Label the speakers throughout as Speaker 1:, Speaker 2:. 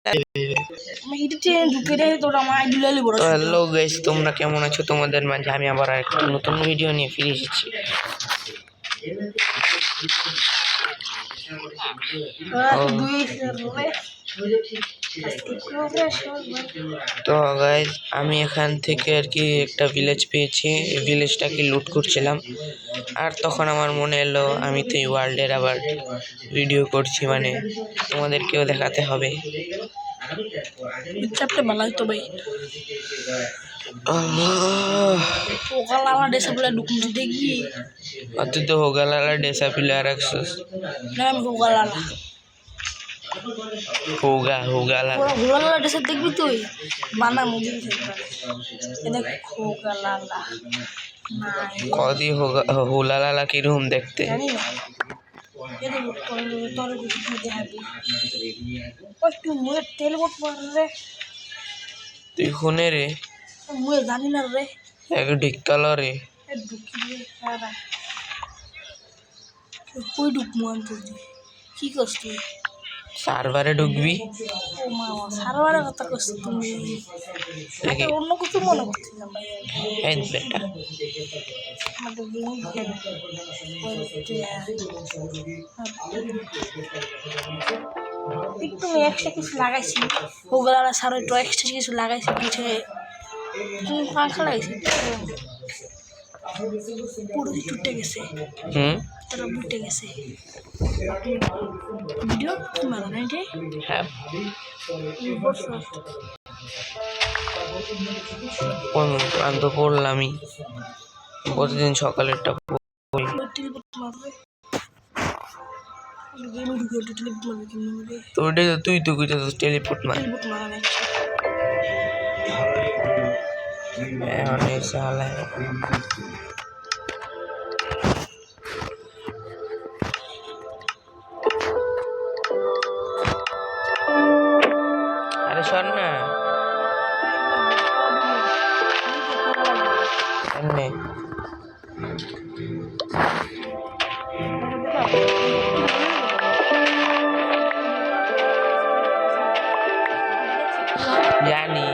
Speaker 1: তো hello guys, তোমরা কেমন আছো? তোমাদের মাঝে আমি আবার একটা নতুন ভিডিও নিয়ে ফিরে এসেছি। তো গাইস, আমি এখান থেকে আর কি একটা ভিলেজ পেয়েছি। ভিলেজটাকে লুট করছিলাম, আর তখন আমার মনে এলো আমি তো এই ওয়ার্ল্ডের আবার ভিডিও করছি, মানে তোমাদেরকেও দেখাতে হবে। তুই তো হোগালালা ডেসা পিলে আর রাখছিস।
Speaker 2: হোগালালা ডেসা দেখবি তুই বানা মুভি
Speaker 1: কদি হোলালালা কিরকম দেখতে? তুই খুনে রে,
Speaker 2: জানি না রে,
Speaker 1: এক ঢিকাল রে।
Speaker 2: কই ঢুকবো কি করছ তুই?
Speaker 1: সার্ভারে ঢুকবি।
Speaker 2: ও মা, সার্ভারের কথা করছো তুমি? অন্য কিছু মনে করছিলাম ভাই।
Speaker 1: এই বেটা,
Speaker 2: একটু এক্সট্রা কিছু লাগাইছি, ওগুলো সার একটু এক্সট্রা কিছু লাগাইছি পিঠে, পাখা লাগাইছি, পুরো টুটে গেছে। তারা বুটে গেছে। ভিডিও মারা নাই রে।
Speaker 1: হ্যাঁ, আমি তো পড়লামই প্রতিদিন সকালেরটা পড়ি। তুই তো টেলিপোর্ট মার। অনেক সালা আরে শোন না, এমনি জানি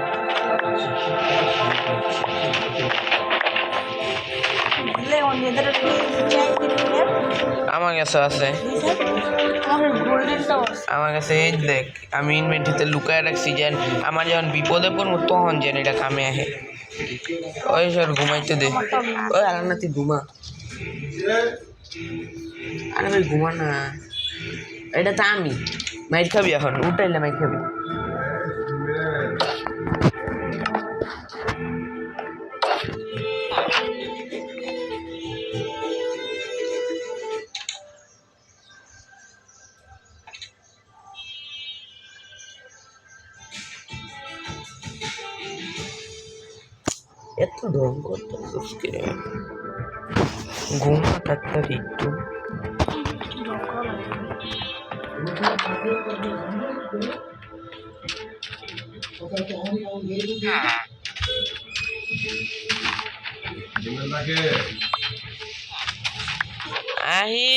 Speaker 1: আমার কাছে আছে। আমার কাছে এই দেখ, আমি ইনভেন্টরিতে লুকায় রাখছি, যেন আমার যখন বিপদে পড়বো তখন যেন এটা কামে আহে। ওই সর ঘুমাইতে দে। ওই আলানা তুই ঘুমা। আরে ভাই ঘুমা না, এটা তো আমি। মাইর খাবি এখন? উঠাইলে মাইর খাবি। এত ঢং করতেছিস কে? ঘুমা তাড়াতাড়ি একটু। আহি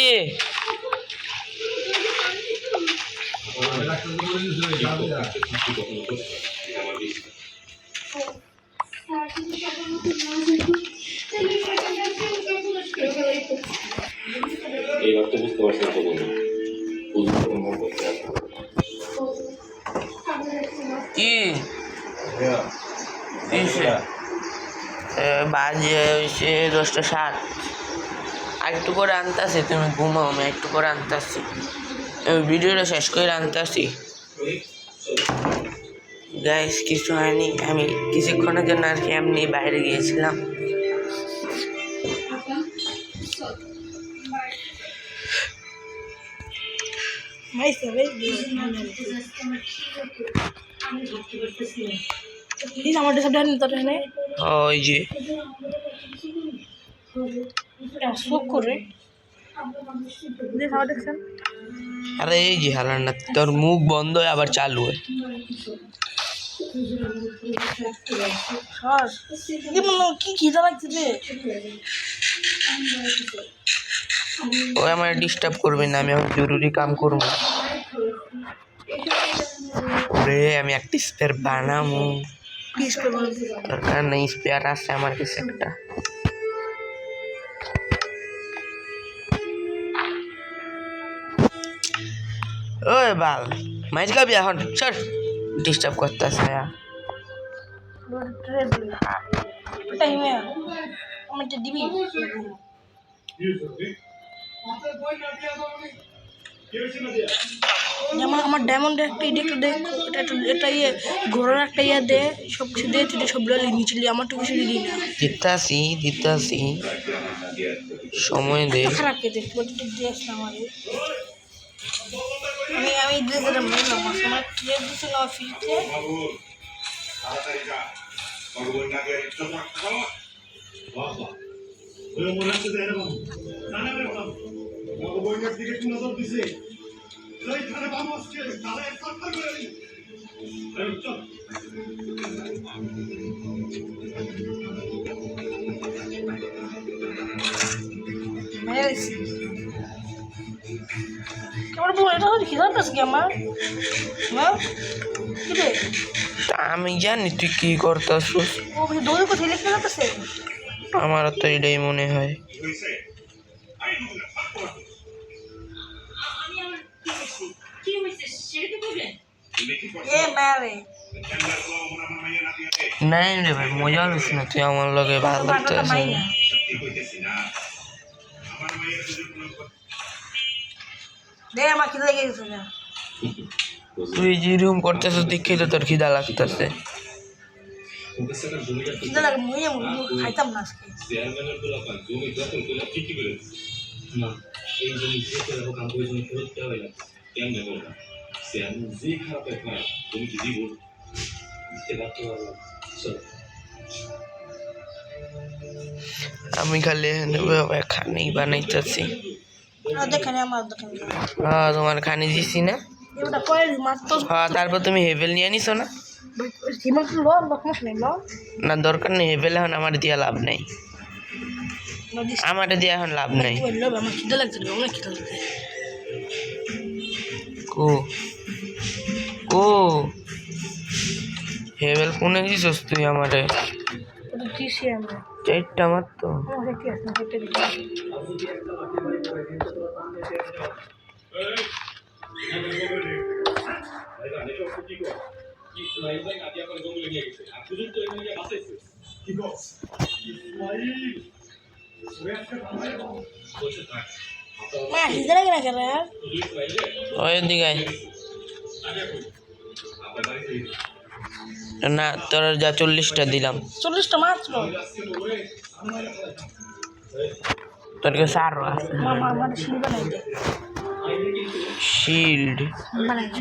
Speaker 3: এই রক্ত বুঝতে পারছেন তো
Speaker 1: কি বাজে হয়েছে 10:07। আর একটু করে আনতেছি, তুমি ঘুমাও, আমি একটু করে আনতেছি। ভিডিওটা শেষ করে আনতেছি। গাইস, কিছু হয়নি, আমি কিছুক্ষণের জন্য আর কি এমনি বাইরে গিয়েছিলাম। ওই যে আরে এই যে হালার না, তোর মুখ বন্ধ হয়ে আবার চালু হয়। ও আমার ডিস্টার্ব করবে না, আমি এখন জরুরি কাম করবো। পরে আমি একটা স্পেয়ার বানাবো।
Speaker 2: প্লিজ করবো
Speaker 1: দরকার নেই, স্পেয়ার আছে আমার কাছে একটা। ওই বাল মাইজ খাবি এখন, সর, ডিস্টার্ব করতেছে।
Speaker 2: টাইমে আমি তো দিবি যেমন আমার ডায়মন্ডের একটা একটু দেখ, এটা ইয়ে ঘোড়ার একটা ইয়ে দে, সব কিছু দে, তুই সবগুলো নিচে নিয়ে আমার তো কিছু দিই না।
Speaker 1: দিতাছি সময় দে।
Speaker 2: খারাপ কে দেখ প্রতিটা ড্রেস না আমার আমি ড্রেস এটা বললাম আমার ড্রেস দিছে না ফ্রিতে। কেমন বল এটা হচ্ছে খিদার কাছে কি আমার হ্যাঁ কি রে
Speaker 1: তা আমি জানি তুই কি করতেছিস,
Speaker 2: ও মানে দৌড়ে কোথায় লিখতে যাচ্ছে।
Speaker 1: আমার তো এটাই মনে হয়।
Speaker 2: এ মারে
Speaker 1: নাই রে ভাই, মজা হলিস না, তুই আমার লগে ভালো
Speaker 2: বাটাটা
Speaker 1: লাগতেছে।
Speaker 2: মাই না দে আমার খিদে লেগে গেছে না
Speaker 1: তুই যে রুম করতেছিস দেখে তো তোর খিদা লাগতেছে।
Speaker 2: খিদে লাগে মুই খাইতাম না আজকে।
Speaker 1: আমি খালি খানি বানাইতেছি।
Speaker 2: দেখেন আমার দেখেন
Speaker 1: হ্যাঁ তোমার খানি দিছি না।
Speaker 2: এটা পরে মাত্র
Speaker 1: হ্যাঁ তারপর তুমি হেভেল নিয়ে নিছো না।
Speaker 2: হিমাল লো লক্ষ্মণ নেই লো
Speaker 1: না দরকার নেই, হেভেল এখন আমার দিয়া লাভ নেই, আমার দিয়া এখন লাভ নেই।
Speaker 2: আমার খিদে লাগছে অনেক খিদে লাগছে।
Speaker 1: কো কো হেভেল কোনে দিছস তুই আমারে?
Speaker 2: ওটা দিছি আমরা
Speaker 1: চারটা মাত্র।
Speaker 2: আমার কি আছে না দিছি মা খিদে লাগে না কেন यार
Speaker 1: ওই দিকে আয়। না তোর যা 40টা দিলাম,
Speaker 2: 40টা মাত্র।
Speaker 1: তোর কাছে আরো আছে।
Speaker 2: মামা আমার শিল বানাই দে
Speaker 1: শিল্ড
Speaker 2: বানাই দে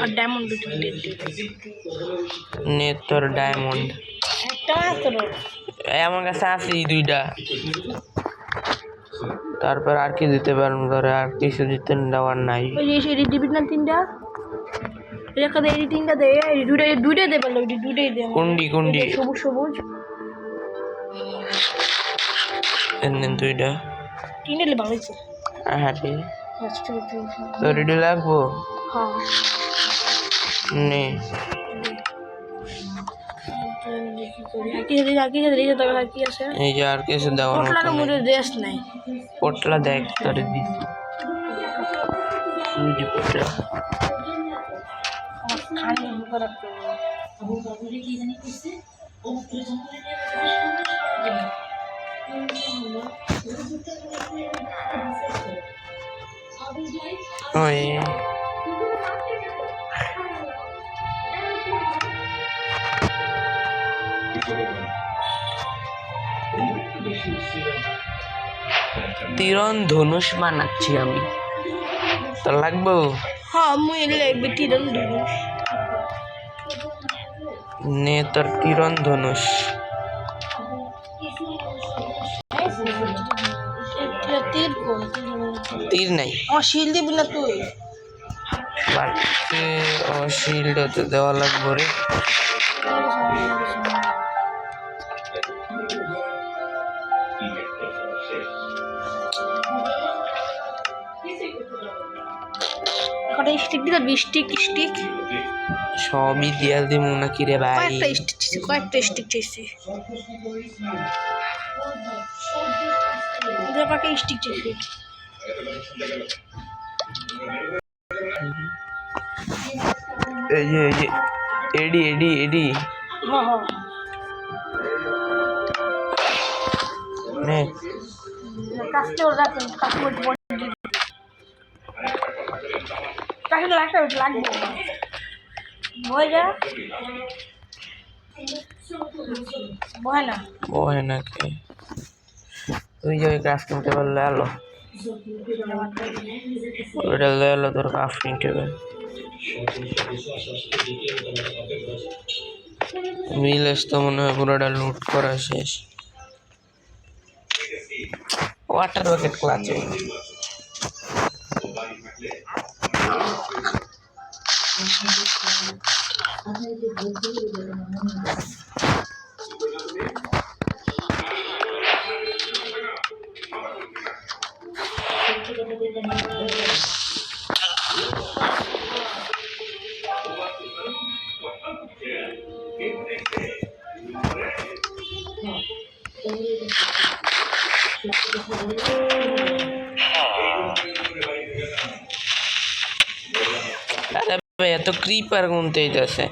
Speaker 2: আর ডায়মন্ড দুটো দে
Speaker 1: নে তোর ডায়মন্ড
Speaker 2: একটা মাত্র।
Speaker 1: আমার কাছে আছে এই দুইটা। তারপর আর কি দিতে পারবো ধরে, আর কিছু দিতে দেওয়ার নাই।
Speaker 2: ওই যে এডি দিবি না তিনটা একটা দে, এডি তিনটা দে, এই দুইটাই দে বললো, দুইটাই দে
Speaker 1: কুন্ডি
Speaker 2: সবুজ সবুজ
Speaker 1: এনে দুইটা।
Speaker 2: তিনটে লে বানাইছে
Speaker 1: আরে
Speaker 2: আচ্ছা
Speaker 1: তোর রেডি লাগবো
Speaker 2: হ্যাঁ
Speaker 1: নে।
Speaker 2: কি আছে
Speaker 1: এই যে আর কিছু দেওয়ার
Speaker 2: পটলার
Speaker 1: মতো
Speaker 2: মধ্যে
Speaker 1: নেই।
Speaker 2: দেশ নাই
Speaker 1: পটলা দেখ তোরে দিছি, তুই যে পটলা
Speaker 2: আমার খানি খারাপ
Speaker 1: ওই তীরন ধনুষ বানাচ্ছি আমি, তোর লাগবো?
Speaker 2: হ্যাঁ মুই বেটি রন ধনুষ
Speaker 1: নে তোর তীরন ধনুষ।
Speaker 2: তীর কোন
Speaker 1: তীর নাই
Speaker 2: আমার শিল দিবি না তুই
Speaker 1: বাড়তে, ও শিল্ড তো দেওয়া লাগবো রে।
Speaker 2: কটা স্টিক দিলে স্টিক স্টিক
Speaker 1: সবই দিয়া দিমু নাকি রে ভাই?
Speaker 2: কয়েকটা স্টিক চাইছি কয়েকটা স্টিক চাইছি
Speaker 1: এই যে এডি এডি এডি
Speaker 2: হ্যাঁ হ্যাঁ
Speaker 1: নে
Speaker 2: কাজটা রাখেন কাজটা লাগবে বয় যা বয় না
Speaker 1: বহে নাকি? তুই যে ওই ক্রাফটিং টেবিল লয়ে আলো, ওইটা লয়ে আলো তোর ক্রাফটিং টেবিল। ভিলেজ তো মনে হয় পুরোটা লুট করা শেষ। ওয়াটার বাকেট ক্লাচে আরে ভাই এত ক্রিপার গুনতে যাচ্ছে।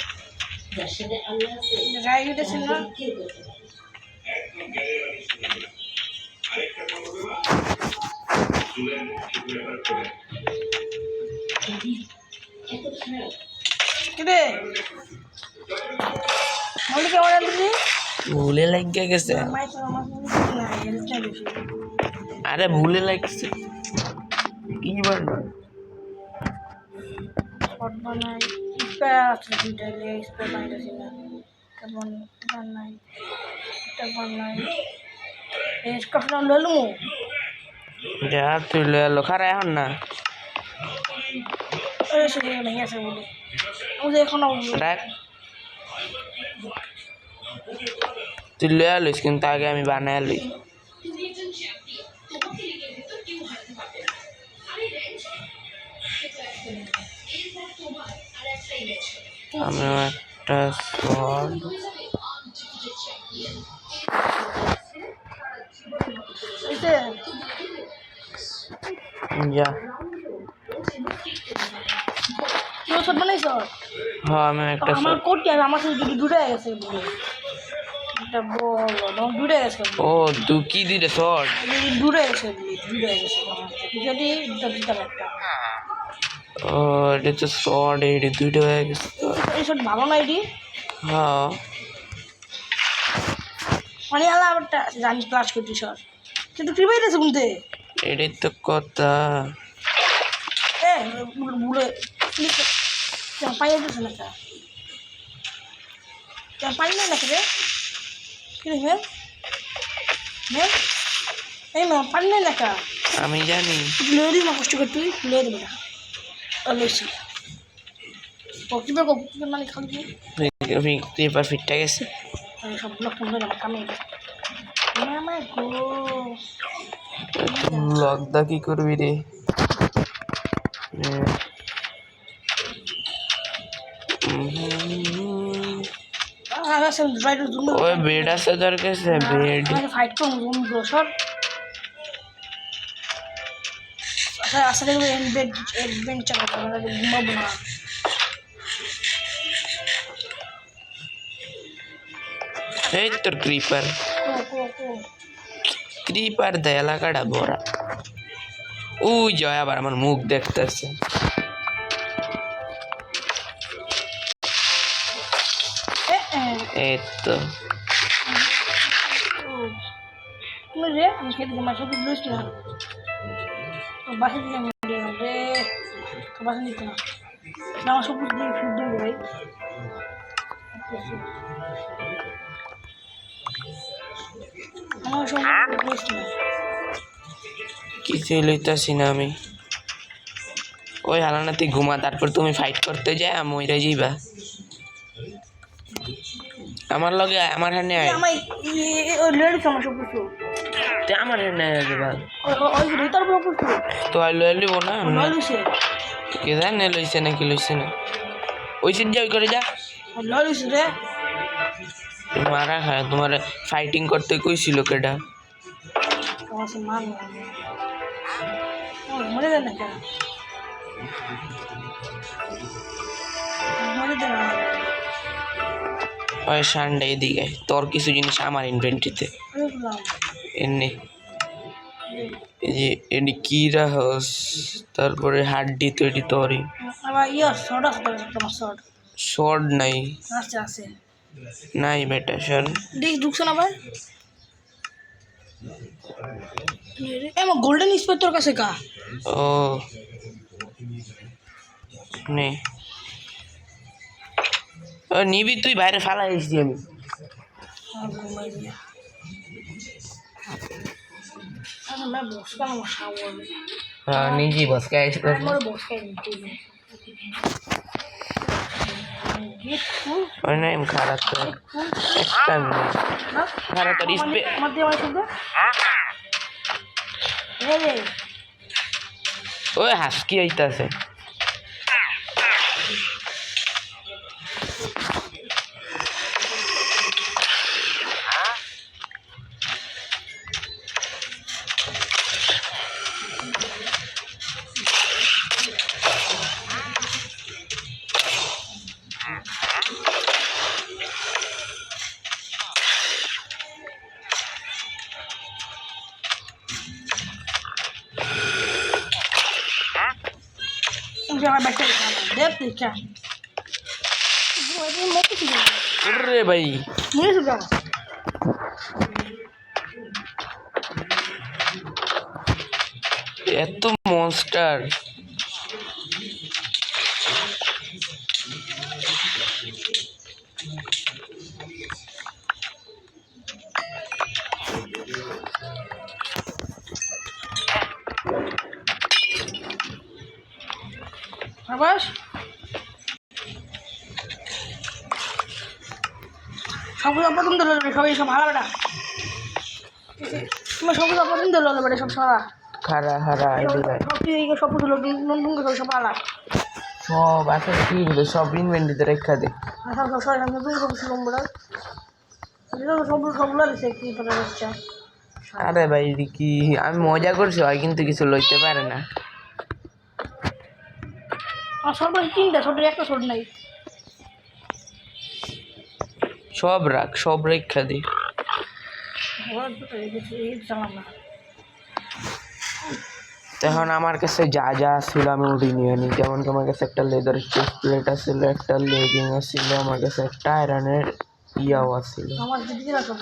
Speaker 2: রাইড আছে না কিরে বলি কেমন আছিস
Speaker 1: ভুলে লাগিয়ে গেছে। আরে ভুলে লাগছে কি বানা
Speaker 2: শট বানাই স্পেয়ার আছে দুইটা স্পেয়ার বানাইতেছি না কেমন বানাই এটা বানাই এই স্কাফটা ললু
Speaker 1: যা তুই লয়ে এলো খারা এখন না
Speaker 2: এই সে নেই আছে বলে ও যে এখন
Speaker 1: রাখ, তুই লয়ে আলিস কিন্তু আগে আমি বানায় লই। আমি একটা sword
Speaker 2: এসে
Speaker 1: যা
Speaker 2: তুই শট বানাইছ
Speaker 1: হ্যাঁ আমি একটা
Speaker 2: আমার
Speaker 1: sword।
Speaker 2: কোট কি আমার সাথে দুটো গেছে এটা বলো দুটো গেছে
Speaker 1: ও তুই কি দিলে sword?
Speaker 2: দূরে গেছে যদি দিতাম একটা
Speaker 1: ও এটা তো sword, এটা দুইটা হয়ে গেছে তো।
Speaker 2: এই শট ভালো না এটি
Speaker 1: হ্যাঁ
Speaker 2: মানে আলা আবারটা জানি ক্লাস করছি স্যার কিন্তু কি বাইরেছে শুনতে
Speaker 1: এটাই তো কথা।
Speaker 2: এ বুলে পাই যাচ্ছে না পাই না নাকি রে কি রে হ্যাঁ এই মা পাই না নাকা
Speaker 1: আমি জানি
Speaker 2: লয়ে দিই না কষ্ট করে তুই লয়ে দেবে না লইছি ও কি বলবো মানে খালি
Speaker 1: ক্রিপার ফিটটা গেছে।
Speaker 2: সব ব্লক বন্ধ আমার কামে মামা গো
Speaker 1: ব্লক দা কি করবি রে? ওই বেড আছে তোর কাছে? বেড
Speaker 2: ফাইট করুন রুম গ্রোসর আচ্ছা আসলে বেড বেঞ্চ চালাতে আমরা ঘুমাবো না
Speaker 1: এই তোর ক্রিপার ক্রিপার দেয় এলাকাটা ভরা। ওই জয় আবার আমার মুখ দেখতেছে। এই তো
Speaker 2: রে আমি খেতে মাসে বুঝলিস না বাসে দিলাম রে বাসে দিতে না আমার সব বুঝতে শুদ্ধ ভাই আমার সব বুঝলিস না
Speaker 1: কিছুই লইতাছি না আমি। ওই হালানাতে ঘুমা, তারপর তুমি ফাইট করতে যাই আমি ওইটাই যাইবা আমার লগে আমার হানে আয়।
Speaker 2: আমার ওই লেডিস আমার সব কিছু
Speaker 1: তে আমার হানে আয় যাবা
Speaker 2: ওই রিতার ব্লক করছো
Speaker 1: তো আই লয়ে লিব না।
Speaker 2: লইছে
Speaker 1: কে জানে লইছে নাকি লইছে না ওই সিট যা ওই করে যা
Speaker 2: লড়িস রে
Speaker 1: মারা খায় তোমার ফাইটিং করতে কইছিল কেডা
Speaker 2: তোমার সে মার মরে দেন না কেন মরে দেন না
Speaker 1: ওই সানডে এদিকে তোর কিছু জিনিস আমার ইনভেন্টরিতে এমনি এই যে এটি কি রাহস তারপরে হাড্ডি তৈরি তরি
Speaker 2: আবার ইয়ে শর্ট আছে তোমার শর্ট
Speaker 1: শর্ট নাই
Speaker 2: আছে আছে
Speaker 1: নাই বেটা শোন
Speaker 2: দেখ ঢুকছো না আবার আমার গোল্ডেন স্পের তোর কাছে কা
Speaker 1: ও নে ও নিবি তুই বাইরে ফালাই দিছি আমি
Speaker 2: ঘুমাই দিয়া मैं बॉस का मशा हुआ
Speaker 1: हाँ निजी बस क्या इस पर
Speaker 2: मेरे बॉस का नीचे
Speaker 1: और नहीं खारा तो एक्स्ट्रा में खारा तो इस पे
Speaker 2: मध्य वाले शब्द ये
Speaker 1: ओए हस्की आइता से
Speaker 2: jangan baca dep baca
Speaker 1: अरे भाई
Speaker 2: ini sudah
Speaker 1: এত মনস্টার
Speaker 2: Abbas সবুজ অপছন্দ দিল সবাই সব হারা বেটা তুমি সবুজ অপছন্দ দিল বেটা সব সারা
Speaker 1: খারা হারা এদিকে
Speaker 2: সব দিকে সবুজ দিল নতুন করে সব হারা
Speaker 1: সব আছে কি বলে সব ইনভেন্টরিতে রেখা দে
Speaker 2: সব সব সব নতুন করে ছিল বড় এটা সবুজ সবগুলো দিছে কি করে হচ্ছে
Speaker 1: আরে ভাই কি আমি মজা করছি হয় কিন্তু কিছু লইতে পারে না
Speaker 2: আর সব তিনটা ছোট একটা ছোট নাই
Speaker 1: সব রাখ সব রেখা দে তখন আমার কাছে যা যা ছিল আমি উঠে নিয়ে নিই যেমন কি আমার কাছে একটা লেদার চেস্ট প্লেট আছিল একটা লেগিং আছিল আমার কাছে একটা আয়রনের ইয়াও আছিল
Speaker 2: আমার দিদি না সব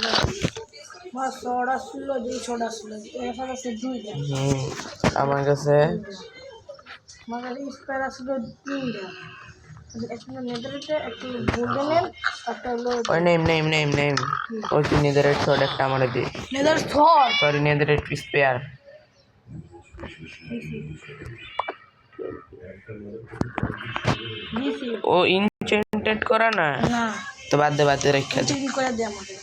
Speaker 2: আমার সোডা ছিল যে সোডা ছিল এখানে আছে দুইটা
Speaker 1: আমার কাছে
Speaker 2: আমার স্পেয়ার ছিল তিনটা একটা নেদারটা একটা গোল্ডেনের একটা হলো
Speaker 1: ওই নেম ওই কি নেদারের শট একটা আমার দে
Speaker 2: নেদার থর
Speaker 1: সরি নেদারের স্পেয়ার
Speaker 2: দিছি
Speaker 1: ও ইনচেন্টেড করা না
Speaker 2: না
Speaker 1: তো বাদ দে রেখা দে
Speaker 2: চিনি করে দে আমাকে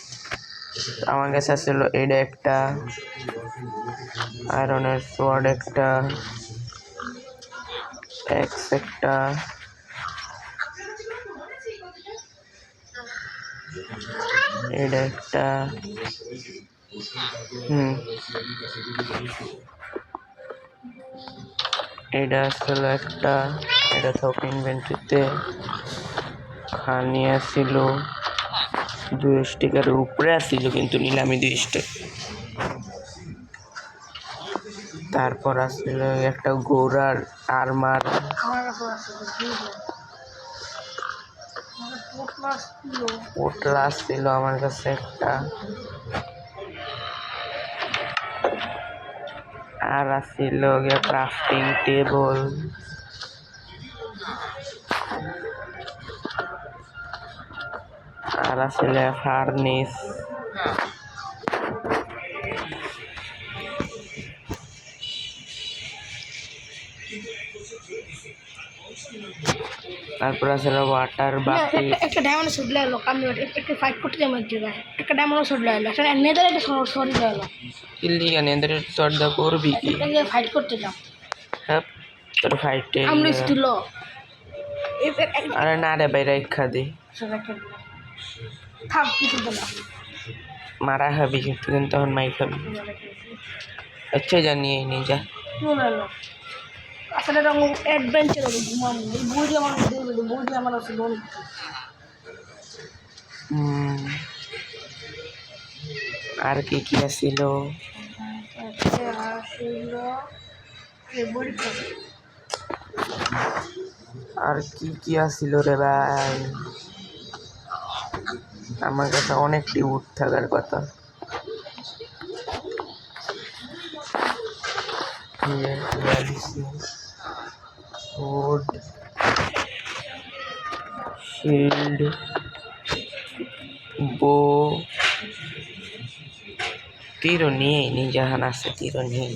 Speaker 1: আমার কাছে ছিল এটা একটা আয়রনের সোয়ার্ড একটা এক্স একটা এটা একটা এটা আসলে একটা এটা থক ইনভেন্টরিতে খানি আসছিল 2 স্টিকারের উপরে আসছিল কিন্তু নিলামি 2 স্টিক তারপর আসছিল একটা গোরার আর্মার
Speaker 2: আমার কাছে আছে দুইটা আমার পোটলা ছিল
Speaker 1: পোটলা আসছিল আমার কাছে একটা আর আসছিল ক্রাফটিং টেবল আর আসছিল ফার্নিস তারপর আসলে ওয়াটার বাকি
Speaker 2: একটা ডায়মন্ড শুট লাগলো আমি একটা ফাইট করতে যাবো এক জায়গায় একটা ডায়মন্ড শুট লাগলো একটা নেদার একটা সরি লাগলো
Speaker 1: কিল্লি নেদের চর্দা করবি কি
Speaker 2: একটা জায়গায় ফাইট করতে যাও
Speaker 1: হ্যাঁ তোর ফাইটে
Speaker 2: আমরা ছিল
Speaker 1: আরে না রে ভাই রেখা দে
Speaker 2: থাক কিছু তো না
Speaker 1: মারা খাবি কিন্তু কিন্তু তখন মাই খাবি আচ্ছা জানিয়ে নিয়ে যা
Speaker 2: চলে এলো আসলে এটা অ্যাডভেঞ্চার হবে ঘুমাবো এই বই আমার দেখবে বই আমার আছে বোন
Speaker 1: আর কি কি আছিল আর কি কি আছিল রে ভাই আমার কাছে অনেকটি উঠ থাকার কথা উড শিল্ড বো তীরও নিয়ে নি জাহান আছে তীরও নিয়ে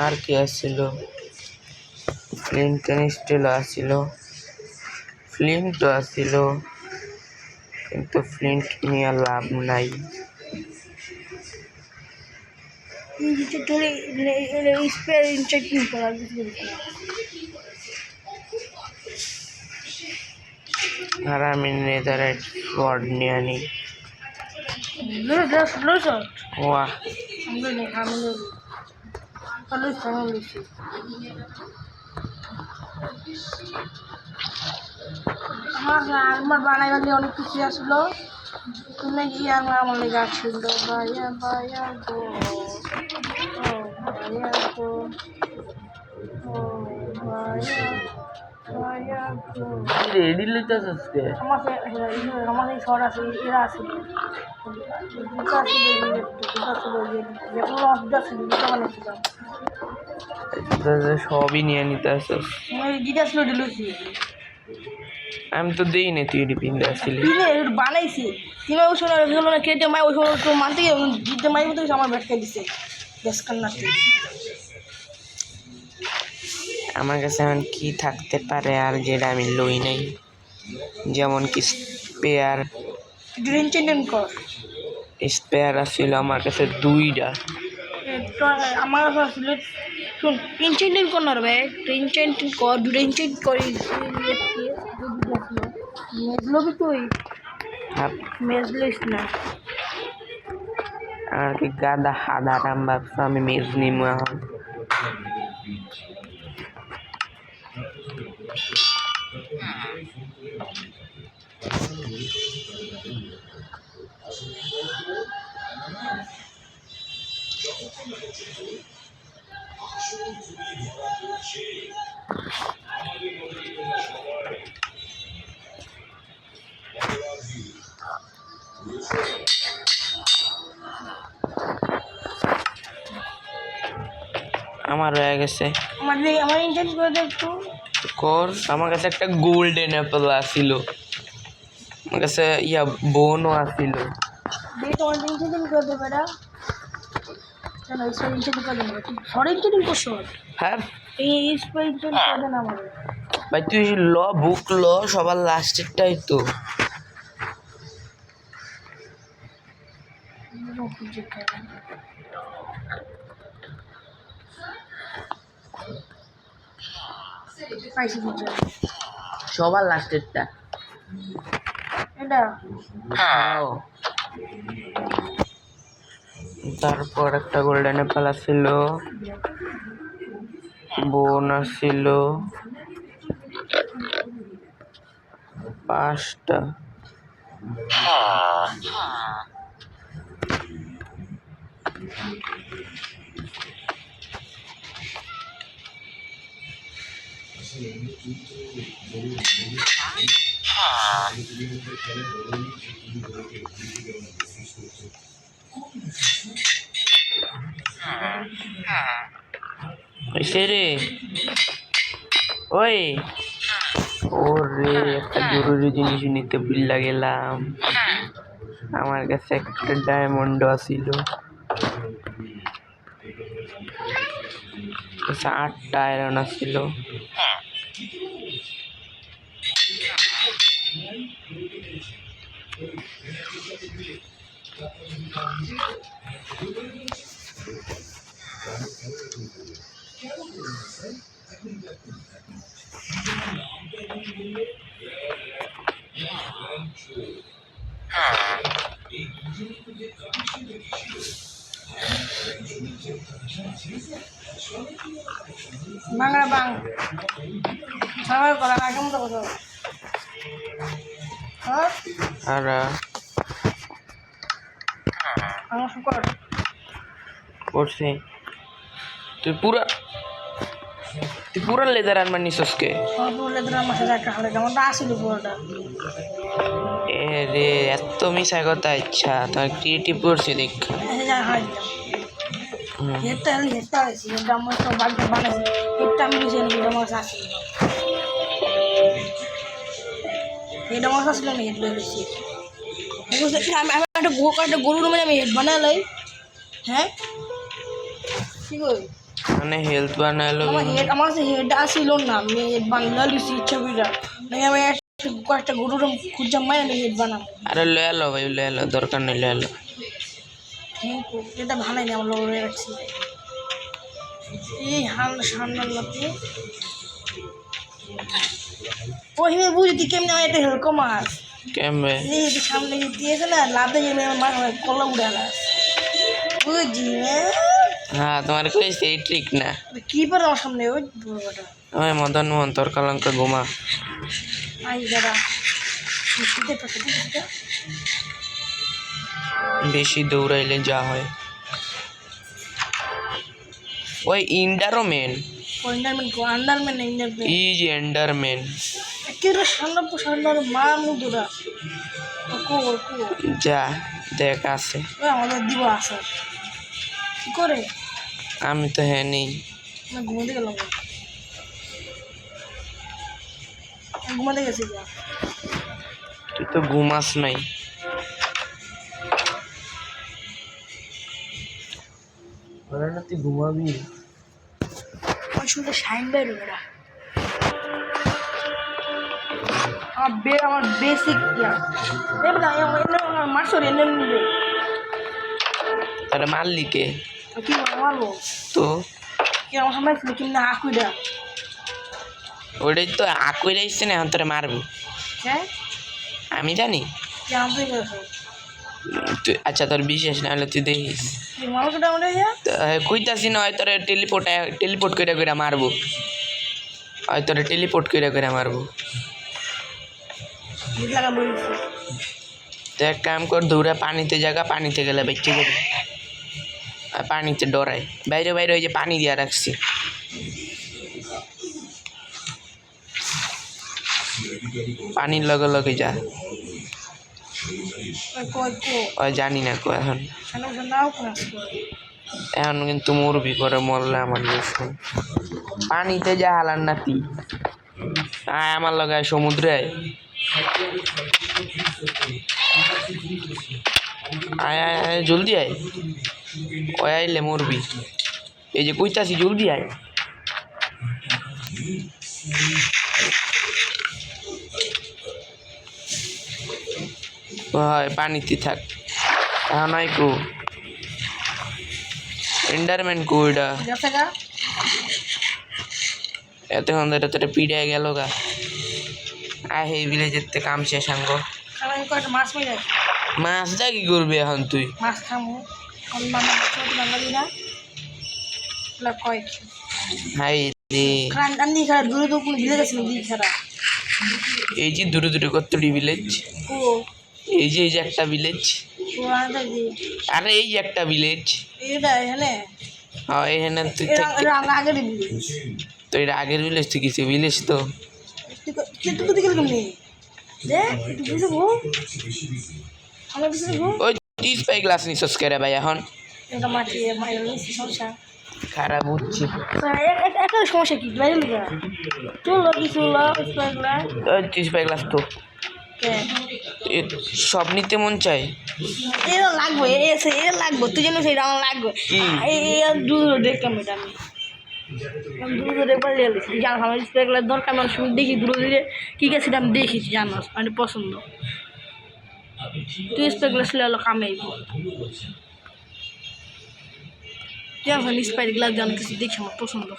Speaker 1: আর কি আসছিল ফ্লিন্ট স্টিল আসছিল ফ্লিন্টও আসছিল কিন্তু ফ্লিন্ট নিয়ে লাভ নাই আর আমি নেদারাইট রড নিয়ে আনি ওয়াহ
Speaker 2: আমার বানাই বানিয়ে অনেক কিছু আসলো তুমি গিয়ে আমার লেগে আসছিল ভাইয়া ভাইয়া গো ও ভাইয়া গো ও ভাইয়া ভাইয়া গো
Speaker 1: রেডি লইতাছ আজকে
Speaker 2: আমার এই শহর আছে এরা আসছিল
Speaker 1: সবই নিয়ে নিতে আসছিস আমি তো দেই না তুই এটি পিনতে আসছিলি
Speaker 2: বানাইছি তুমি ওই সময় কেটে মাই ওই সময় মানতে দিতে মাই মতো আমার ব্যাটকে দিছে গ্যাস কান্নার
Speaker 1: আমার কাছে এখন কি থাকতে পারে আর যেটা আমি লই নাই যেমন কি স্পেয়ার
Speaker 2: ড্রিন চেঞ্জ কর
Speaker 1: স্পেয়ার আসছিল আমার কাছে দুইটা
Speaker 2: আমার কাছে আসলে শুন ইনচেন্টিং কর না ভাই ইনচেন্টিং কর দুটো ইনচেন্ট করি মেজলো কি তুই মেজলিস না
Speaker 1: আর কি গাদা হাদা রাম ভাবছো আমি মেজ নিমু এখন আমার হয়ে গেছে
Speaker 2: আমার ইনচেন্ট করে দে একটু
Speaker 1: কর আমার কাছে একটা গোল্ডেন অ্যাপেল আসিল আমার কাছে ইয়া বোনও আসিল
Speaker 2: তোমার ইনচেন্টিং করে দেবে এটা কেন ইনচেন্টিং করে দেবে সরি ইনচেন্টিং করছো
Speaker 1: হ্যাঁ
Speaker 2: এই স্প্রে ইনচেন্ট করে দেন আমার
Speaker 1: ভাই তুই ল বুক ল সবার লাস্টেরটাই তো সবার লাস্টেরটা
Speaker 2: এটা
Speaker 1: তারপর একটা গোল্ডেন অ্যাপেল আসছিল বোন আসছিল 5টা রে ওই ওরে একটা জরুরি জিনিস নিতে ভুলে গেলাম আমার কাছে একটা ডায়মন্ড আসিল 8টা আয়রন আসিল
Speaker 2: বাংলা বাং সাবার করা আগে মতো কথা হ্যাঁ
Speaker 1: আর
Speaker 2: আমার শুকর
Speaker 1: করছি তুই পুরা লেদার আনবার নিছসকে
Speaker 2: আমার পুরো লেদার আমার সাথে একটা হালে যেমনটা আসিল পুরোটা
Speaker 1: এ রে এত মিশা কথা ইচ্ছা তোর ক্রিয়েটিভ করছে দেখ
Speaker 2: এসে যা হারাই দিলাম হেডটা হয়েছি হেডটা আমার সব বাড়িতে বানাইছি হেডটা আমি বেশি হেড আমার কাছে আসিল হেড আমার কাছে আসলে আমি হেড লয়ে বেশি আমি একটা গরুর রুমে আমি হেড বানালাই হ্যাঁ কি করি
Speaker 1: মানে হেলথ বানালো
Speaker 2: আমার কাছে হেড আসিল না আমি হেড বানালাম ছবিটা আমি একটা গরুর রুম খুঁজলাম মানে আমি হেড বানাবো
Speaker 1: আরে লয়ে এলো ভাই লয়ে এলো দরকার নেই লয়ে এলো
Speaker 2: এটা ভালোই না আমরা রয়ে রাখছি এই সান্নার মধ্যে ওই বুঝতি কেমনি আমার এটা হেলকো মাছ
Speaker 1: কেমবে
Speaker 2: এই সামনে দিয়েছে না লাভে গেলে আমার কলা উড়ে আলাস বুঝছি
Speaker 1: হ্যাঁ তোমার কইছে এই ট্রিক না
Speaker 2: কি পারে আমার সামনে ওই বড়টা
Speaker 1: ওই মদন মোহন তোর কলঙ্ক ঘুমা
Speaker 2: আই দাদা
Speaker 1: বেশি দৌড়াইলে যা হয় ওই ইন্ডারম্যান
Speaker 2: আন্ডারম্যান ইন্ডারম্যান
Speaker 1: ইজ এন্ডারম্যান
Speaker 2: একেবারে সান্নার মা মুদুরা কো
Speaker 1: যা দেখ আছে
Speaker 2: ওই আমাদের দিব আসা কি করে
Speaker 1: আমি তো হ্যাঁ নেই
Speaker 2: ঘুমাতে গেলাম ঘুমাতে গেছি যা
Speaker 1: তুই তো ঘুমাস নাই না তুই ঘুমাবি
Speaker 2: ওই শুনতে শাইন বের বেড়া আমার বেসিক এবার আমার মাসর এনে নিবে
Speaker 1: তাহলে মারলি কে
Speaker 2: কি মারবো
Speaker 1: তো
Speaker 2: কি আমার সামনে ছিল কিনা আকুইডা
Speaker 1: ওটাই তো আকুই রাইছে না এখন তোরে মারবো
Speaker 2: হ্যাঁ
Speaker 1: আমি জানি
Speaker 2: জানতে গেছো
Speaker 1: তুই আচ্ছা তোর বিশেষ না হলে তুই দেখিস
Speaker 2: মালকটা আমরা
Speaker 1: কইতাছি না হয় তোরে টেলিপোর্ট করে মারবো হয় তোরে টেলিপোর্ট করে মারবো
Speaker 2: লাগা বলছি
Speaker 1: তো এক কাম কর দৌড়া পানিতে জায়গা পানিতে গেলে বেঁচে যাবে আর পানিতে ডরায় বাইরে ওই যে পানি দিয়া রাখছি পানির লগে লগে যা ওই জানি না কো এখন এখন কিন্তু মরবি করে মরলে আমার দেশে পানিতে যা হালার নাতি আয় আমার লগে সমুদ্রে আয় আয় আয় জলদি আয় ওই আইলে মরবি এই যে কইতাছি জলদি আয় হয় পানিতে থাক এখন আয় কো এন্ডারম্যান কো এটা এতক্ষণ ধরে তোরা পিড়ায় গেল গা আয় এই ভিলেজের থেকে কাম শেষ আঙ্গ
Speaker 2: মাছ মেরে
Speaker 1: মাছ যা কি করবি এখন তুই
Speaker 2: মাছ খামো বাঙালিরা কয়েক
Speaker 1: হাই রে
Speaker 2: আমি খারাপ দূরে তো কোনো ভিলেজ আছে দিই খারাপ
Speaker 1: এই যে দূরে দূরে কতটি ভিলেজ
Speaker 2: ও
Speaker 1: এই যে একটা ভিলেজ
Speaker 2: ও আনতে দি
Speaker 1: আরে এই যে একটা ভিলেজ
Speaker 2: এটা এখানে
Speaker 1: হ্যাঁ এখানে তুই
Speaker 2: আগের ভিলেজ
Speaker 1: তো এটা আগের ভিলেজ তুই কিছু ভিলেজ তো
Speaker 2: তুই কোথায় গেলি কেমনি দে তুই বুঝবো আমরা বুঝবো
Speaker 1: ওই 30 পাই গ্লাস নিছস করে ভাই এখন
Speaker 2: এটা মাটি মাইরলি সমস্যা
Speaker 1: খারাপ হচ্ছে
Speaker 2: একটা সমস্যা কি মাইরলি না চলো কিছু লাগলা
Speaker 1: 30 পাই গ্লাস তো সব নিতে মন চায়
Speaker 2: এটা লাগবে এটা লাগবে তুই জানো সেটা আমার লাগবে দূর দেখতাম এটা আমি দূরে দেখবার জানো আমার স্প্রেগুলোর দরকার মানুষ দেখি দূরে কী গেছে আমি দেখিছি জানো মানে পছন্দ তুই স্প্রেগুলো ছিল হলো কামেই জানো স্প্রাইট গ্লাস জানো কিছু দেখি আমার পছন্দ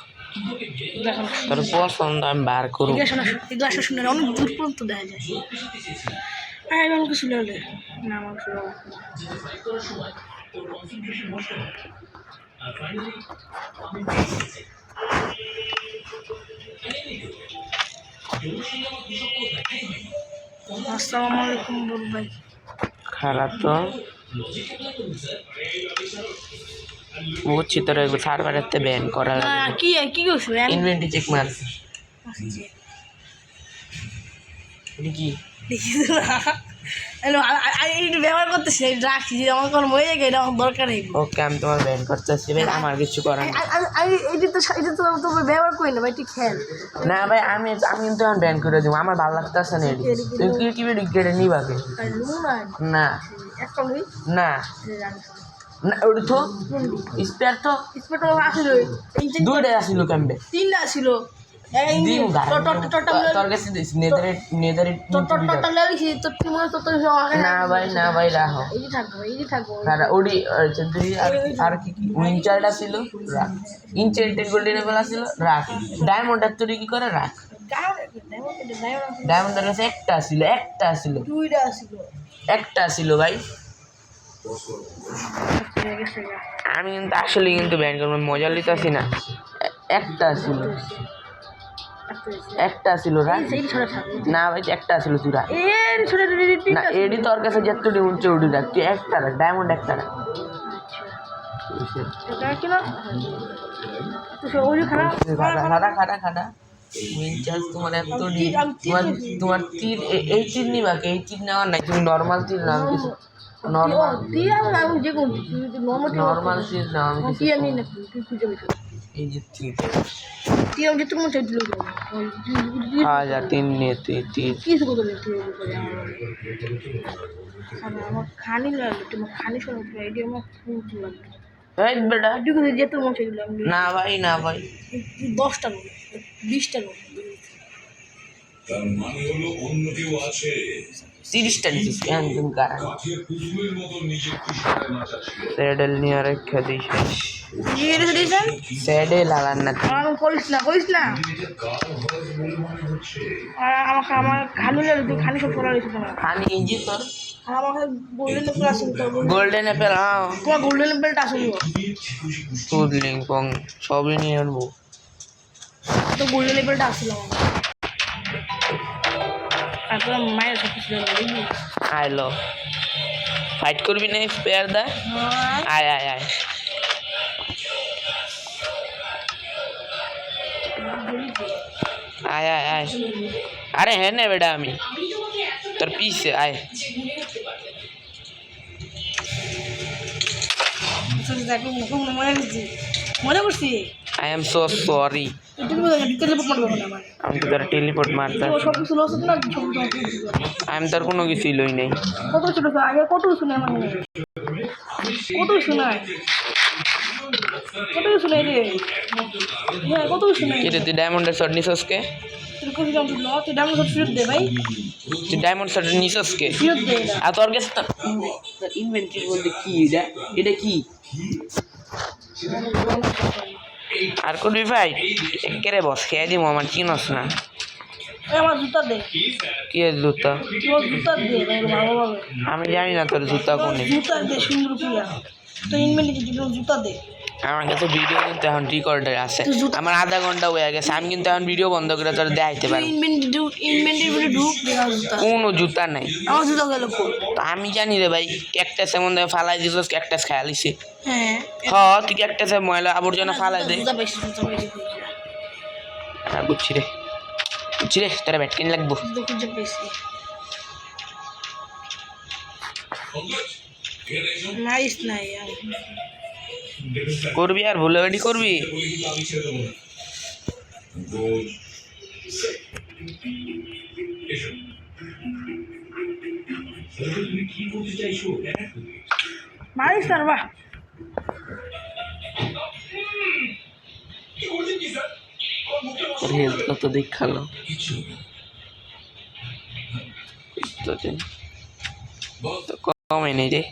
Speaker 2: দেখো
Speaker 1: তোর পছন্দ আমি বার করব।
Speaker 2: এগুলো আসলে শুনে অনেক দূর পর্যন্ত দেখা যায়। আর এমন কিছু হলে না আমার কিছু আসসালামু আলাইকুম বল ভাই।
Speaker 1: খারাপ তো বুঝছি, তোর সার্ভারেতে ব্যান করা
Speaker 2: কি কি করছো
Speaker 1: ইনভেন্টরি চেক মার কি
Speaker 2: ব্যবহার করতেছি রাখছি যে আমার কোনো মরে যায় এটা আমার দরকার নেই।
Speaker 1: ওকে আমি তোমার ব্যান করতেছি ভাই, আমার কিছু করার নেই।
Speaker 2: এটা তো তোমার ব্যবহার করি না ভাই, ঠিক খেয়াল
Speaker 1: না ভাই, আমি কিন্তু এখন ব্যান করে দেবো, আমার ভালো লাগতেছে না। তুমি কি কি কেটে নিবাকে? না না না, ওটা তো স্পেয়ার তো
Speaker 2: আসলে
Speaker 1: দুইটাই আসিল ক্যাম্পে,
Speaker 2: তিনটা ছিল
Speaker 1: না ভাই না ভাই রাখো। ওডি আর কি ইনচার্ট ছিল, রাখ ইনচার্টেড গোল্ডেন লেভেল ছিল, রাখ ডায়মন্ডের তৈরি কি করে রাখ। ডায়মন্ডের কাছে একটা ছিল একটা ছিল ভাই। আমি কিন্তু আসলে কিন্তু ব্যান করবো, মজা লিতেছি না। একটা ছিল রাখ। না ভাই একটা ছিল তুই রাখ না, এডি তোর কাছে যতটি উঠছে উঠি রাখ, তুই একটা রাখ, ডায়মন্ড একটা রাখ। খাটা খাটা খাটা তোমার এত তোমার তীর, এই তীর নিবাকে, এই তীর নেওয়ার নাই, তুমি নর্মাল তীর নাও। কিছু নর্মাল তীর নাও, আমি এই যে তীর হাজার তিন নিয়ে তীর না ভাই না ভাই
Speaker 2: 10টা নোট 20টা নোট
Speaker 1: 30টা নিচ্ছিস কেন তুমি? কারণ স্যাডেল নিয়ে রেখে দিস, স্যাডেল আলার না
Speaker 2: করিস না আমাকে আমার খালি তুই খালি সব পড়া রয়েছে তোমার
Speaker 1: খানি ইঞ্জি তোর
Speaker 2: আমাকে গোল্ডেন অ্যাপেল আসুন
Speaker 1: গোল্ডেন অ্যাপেল। হ্যাঁ
Speaker 2: তোমার গোল্ডেন অ্যাপেলটা আসুন
Speaker 1: সুদলিং পং সবই নিয়ে আনবো,
Speaker 2: তো গোল্ডেন অ্যাপেলটা আসছিল তারপর মায়ের সব কিছু
Speaker 1: আইলো ফাইট করবি না স্পেয়ার দা? আয় আয় আয় আয় আয় আয়, আরে হ্যাঁ না বেটা, আমি তোর পিছে আয়।
Speaker 2: মনে করছি
Speaker 1: আই এম সো সরি, আমি তো তোর টেলিপোর্ট মারতাম, আমি তোর কোনো কিছুই লই নাই।
Speaker 2: কত ছোট আগে কত শুনে আমার কত শোনায় রে হ্যাঁ কত শুনে
Speaker 1: কি রে তুই ডায়মন্ডের শট নিছসকে?
Speaker 2: তুই ডায়মন্ড শট ফেরত দে ভাই,
Speaker 1: তুই ডায়মন্ড শট নিছসকে?
Speaker 2: ফেরত দে
Speaker 1: আর তোর কাছে তো ইনভেন্টরি বলতে কি এটা কি আর করবি ভাই? একেরে বস খেয়ে দিব, আমার চিনস না।
Speaker 2: আমার জুতা দে,
Speaker 1: কি জুতা?
Speaker 2: জুতা দে ভালোভাবে,
Speaker 1: আমি জানি না তোর জুতা কোনে।
Speaker 2: জুতা দে সুন্দর কুইয়া, তো ইনভেন্টরি জুতা দে।
Speaker 1: আমার কাছে ভিডিও কিন্তু এখন রেকর্ডার আছে, আমার আধা ঘন্টা হয়ে গেছে, আমি কিন্তু এখন ভিডিও বন্ধ করে তোর দেখাইতে পারবো।
Speaker 2: ইনভেন্টরি ঢুক জুতা,
Speaker 1: কোনো জুতা নাই
Speaker 2: আমার জুতা গেল।
Speaker 1: তো আমি জানি রে ভাই, ক্যাকটাস এমন ফালাই দিছিস, ক্যাকটাস খাইয়া লিছে।
Speaker 2: হ্যাঁ
Speaker 1: তুই ক্যাকটাসে ময়লা আবর্জনা ফালাই দে। হ্যাঁ বুঝছি রে তোরা ব্যাট কিনে লাগবো। করবি আর ভুলে বাড়ি করবি।
Speaker 2: মারিস না বাহ,
Speaker 1: হেলথ কত দেখালো তো কমে নেই রে।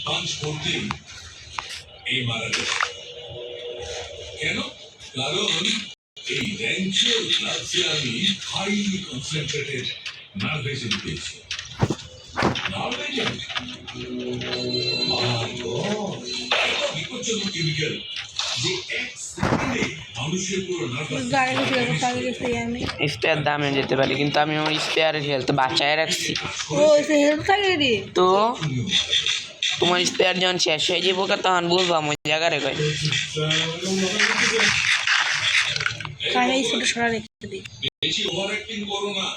Speaker 4: পাঞ্চ করতেই এই মারা গেছে। কেন? কারণ এই র্যাঞ্চোর ক্লাসে আমি হাইলি কনসেন্ট্রেটেড নার্ভেশন পেয়েছি। নার্ভেশন বিপজ্জনক কেমিক্যাল যে এক সেকেন্ডে মানুষের পুরো নার্ভাস
Speaker 2: গাড়ি পাগে গেছে আমি
Speaker 1: স্পেয়ার দামে যেতে পারি, কিন্তু আমি ওই স্পেয়ারের হেলথ বাঁচায় রাখছি।
Speaker 2: ও সে হেল্প থাকে রে
Speaker 1: তো তোমার স্পেয়ার যখন শেষ হয়ে যাবো তখন বুঝবো আমার জায়গারে কয়
Speaker 2: কানে এই ছোট সরা রেখে দিই
Speaker 4: বেশি ওভার অ্যাক্টিং করো না।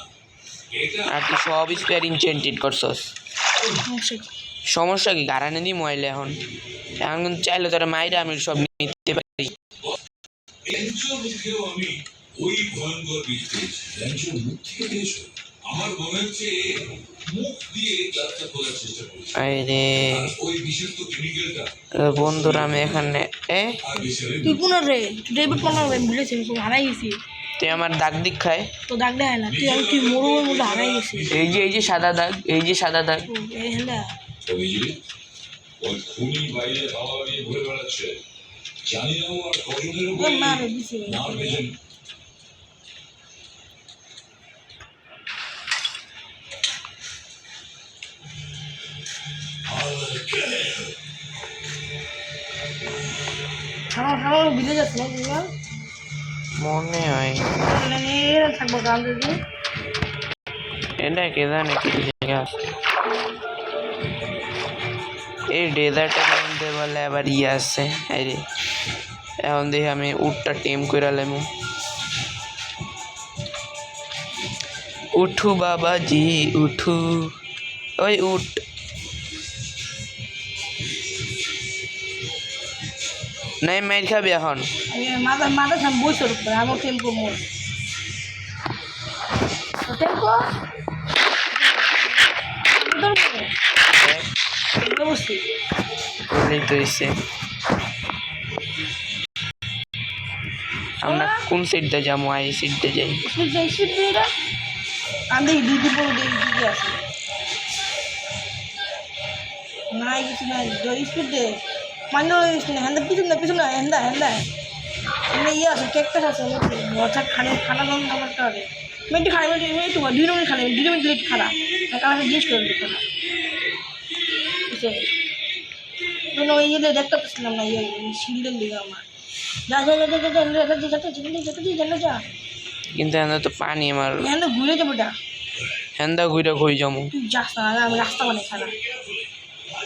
Speaker 4: এটা
Speaker 1: আর তুই সব স্পেয়ার ইনচেন্টেড করছস।
Speaker 2: সমস্যা কি?
Speaker 1: সমস্যা কি? গাড়ানে দিই মোবাইলে এখন এখন কিন্তু চাইলে তোরা মাইরে আমি সব নিতে পারি।
Speaker 4: র্যাঞ্চোর মুখেও আমি ওই ভয়ঙ্কর বিষ পেয়েছি। র্যাঞ্চোর মুখ থেকে দিয়েছো? আমার মনে হচ্ছে মুখ দিয়ে গ্লাসটা খোলার চেষ্টা করছি।
Speaker 1: আরে
Speaker 4: আর ওই বিষাক্ত কেমিক্যালটা
Speaker 1: বন্ধুরা আমি এখানে
Speaker 4: আর বিষের
Speaker 2: তুই কোন রে তুই ডেবিট কোন রে ভুলেছি আমি হারাই গেছি
Speaker 1: তুই আমার দাগ দিক খায়।
Speaker 2: তো দাগ দেয় না তুই মরুর মধ্যে হারাই গেছিস
Speaker 1: এই যে সাদা দাগ, এই যে সাদা দাগ।
Speaker 2: ও এই হেলা
Speaker 4: অভিজিৎ ওই খুনি বাইরে হাওয়া নিয়ে ঘুরে বেড়াচ্ছে। জানি না ও আর কজনের
Speaker 2: ও
Speaker 4: উপরে
Speaker 2: না রে দিছি
Speaker 4: নার্ভেশন
Speaker 2: আমার ভিলে যাচ্ছে না বুঝলা
Speaker 1: মনে হয়
Speaker 2: থাকবো গান যদি
Speaker 1: এটা কে জানে কি জায়গা আছে। এই ডেজার্টের মধ্যে বলে আবার ইয়ে আছে। আরে এখন দেখি আমি উটটা টেম করে লেমু। উঠু বাবাজি উঠু, ওই উঠ। নাই মাইর খাবি এখন?
Speaker 2: মাথা সাম বসে উপরে আমার টেম্পো মোর টেম্পো বসছি
Speaker 1: বলেই তো হয়েছে। আমরা কোন সিটটা যাবো? আই সিটটা যাই।
Speaker 2: স্পিড দিয়ে এটা আমি দেখি দুই পরে দেখি কি কি আছে নাই কিছু নাই স্পিড দে মান্য হ্যান্ডা পিছনে হ্যান্ডা এমনি ইয়ে আছে কেকটা আছে অর্থাৎ খানা দাম খাবারটা হবে মিনিট খানা মিনিট একটু 2 মিনিট খানা 2 মিনিট লেট খানা কালার জিনিস করে দিই খানা বুঝছে ওই ইয়ে দেখতে পাচ্ছিলাম না ইয়ে শিল্ডের লিগে আমার যা
Speaker 1: কিন্তু এখানে তো পানি আমার
Speaker 2: হ্যান্ডা ঘুরে যাবো এটা
Speaker 1: হ্যান্দা ঘুরে কই যাবো?
Speaker 2: তুই যাস না আমি রাস্তা বানাই খারাপ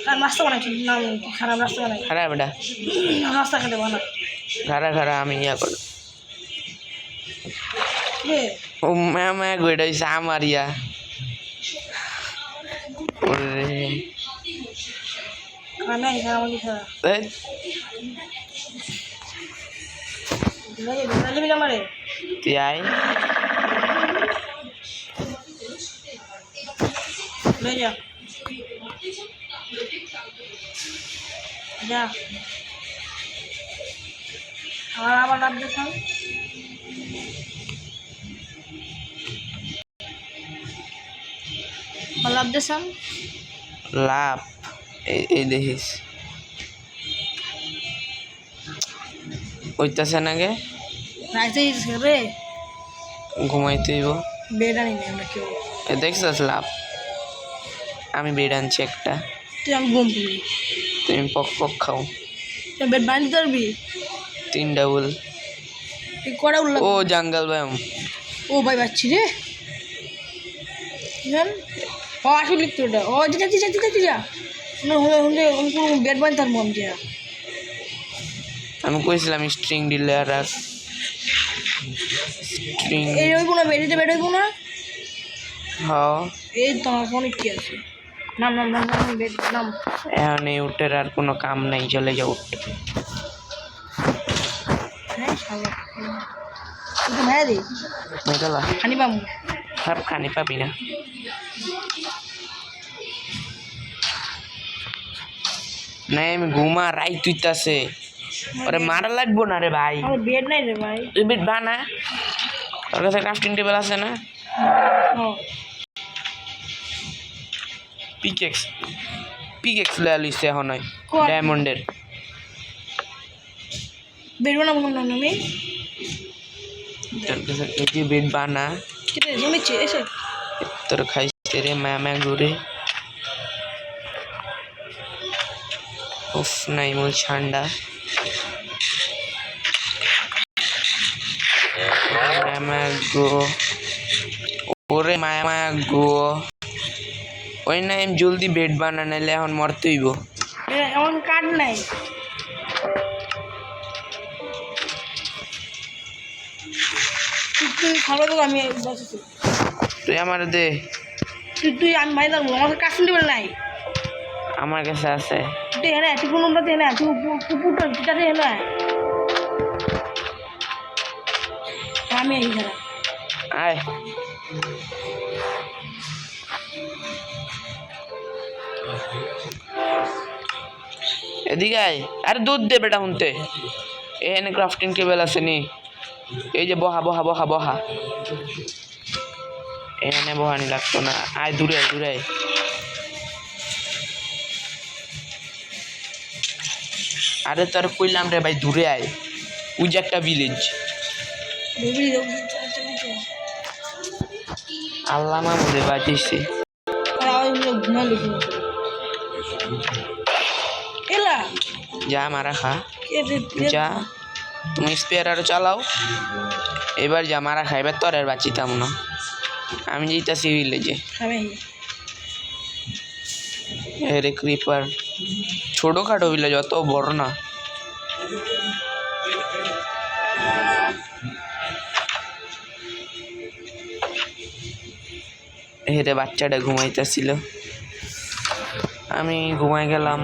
Speaker 2: কারণ রাস্তা বানাইছি না খারাপ রাস্তা বানাই
Speaker 1: খারাপ বেটা,
Speaker 2: রাস্তা খেতে বানা
Speaker 1: খারা আমি ইয়া করি।
Speaker 2: রে
Speaker 1: ও ম্যামা ঘুরে হয়েছে আমার ইয়া। ওরে
Speaker 2: খানাই খারাপ আমাকে খারাপ
Speaker 1: এই,
Speaker 2: যাবি না মারে
Speaker 1: তুই আয়।
Speaker 2: ले जा जा और आবার লাভ দেখাও লাভ দেখাম
Speaker 1: লাভ এই দেখিস ওইটাছে নাগে
Speaker 2: রাইতে রে
Speaker 1: ঘুমাইতে হইব।
Speaker 2: বেড আনি না আমরা কেউ
Speaker 1: দেখছিস লাভ? আমি বেড আনছি একটা,
Speaker 2: তুই আমি ঘুম পুরি
Speaker 1: তুমি পক পক খাও।
Speaker 2: তুই বেড বানিয়ে পারবি
Speaker 1: 3 ডাবল।
Speaker 2: তুই কড়া উল্লা
Speaker 1: ও জঙ্গল ব্যায়াম।
Speaker 2: ও ভাই বাচ্চি রে জান ও আসলে লিখতে ওটা ও যা না হলে হলে উনকু বেড বানিয়ে তার মন যা
Speaker 1: আমি কইছিলাম স্ট্রিং দিলে আর স্ট্রিং।
Speaker 2: এই ওই কোনো বেডিতে বেড হইব না
Speaker 1: হ্যাঁ
Speaker 2: এই তো আমার ফোনে কি আছে নাম বেড নাম
Speaker 1: এখন এই উটের আর কোনো কাম নাই, চলে যাও উঠতে।
Speaker 2: হ্যাঁ শালা তুই মেরে দে
Speaker 1: মেঘালা
Speaker 2: খানি পামু
Speaker 1: সব খানি পাবি না। নাই আমি ঘুমা রাই তুইতাছে, ওরে মারা লাগবো না রে ভাই।
Speaker 2: আমার বেড নাই রে ভাই
Speaker 1: তুই বেড বানা, তোর কাছে ক্রাফটিং টেবিল আছে না?
Speaker 2: ও
Speaker 1: পিকেক্স পিকেক্স লয়ে লইছে এখন হয়
Speaker 2: কোন?
Speaker 1: ডায়মন্ডের
Speaker 2: বেরবো না বললাম না আমি
Speaker 1: তোর কাছে এই যে বেড বানা
Speaker 2: কেটে জমেছে এসে
Speaker 1: তোর খাইছে রে মায়া ঘুরে উফ নাই মূল ঠান্ডা মায়া গো ওরে মায়া গো ওই না আমি জলদি বেড বানা নাইলে এখন মরতে হইব
Speaker 2: এমন কাঠ নাই তুই খাবার তো আমি বসেছি
Speaker 1: তুই আমার দে
Speaker 2: তুই আমি ভাই যাবো আমার কাজ শুনতে পারে নাই
Speaker 1: আমার কাছে আছে
Speaker 2: তুই হ্যাঁ তুই কোনো মতো হ্যাঁ তুই কুকুরটা তুই হ্যাঁ আমি এই খেলা
Speaker 1: আয় এদিকে আয় আরে দুধ দে বেটা শুনতে এখানে ক্রাফটিং টেবিল আছে নি এই যে বহা বহা বহা বহা এখানে বহানি লাগতো না আয় দূরে আয় দূরে আয় আরে তোর কইলাম রে ভাই দূরে আয় ওই যে একটা ভিলেজ আল্লাহ মামুদে বাজিয়েছে
Speaker 2: এলা
Speaker 1: যা মারা খা যা তুমি স্পেয়ার আরো চালাও এবার যা মারা খা এবার তোর আর বাঁচিতাম না আমি যেতেছি ভিলেজে রে ক্রিপার ছোটোখাটো ভিলেজ অত বড় না হেরে বাচ্চাটা ঘুমাইতেছিল আমি ঘুমাই গেলাম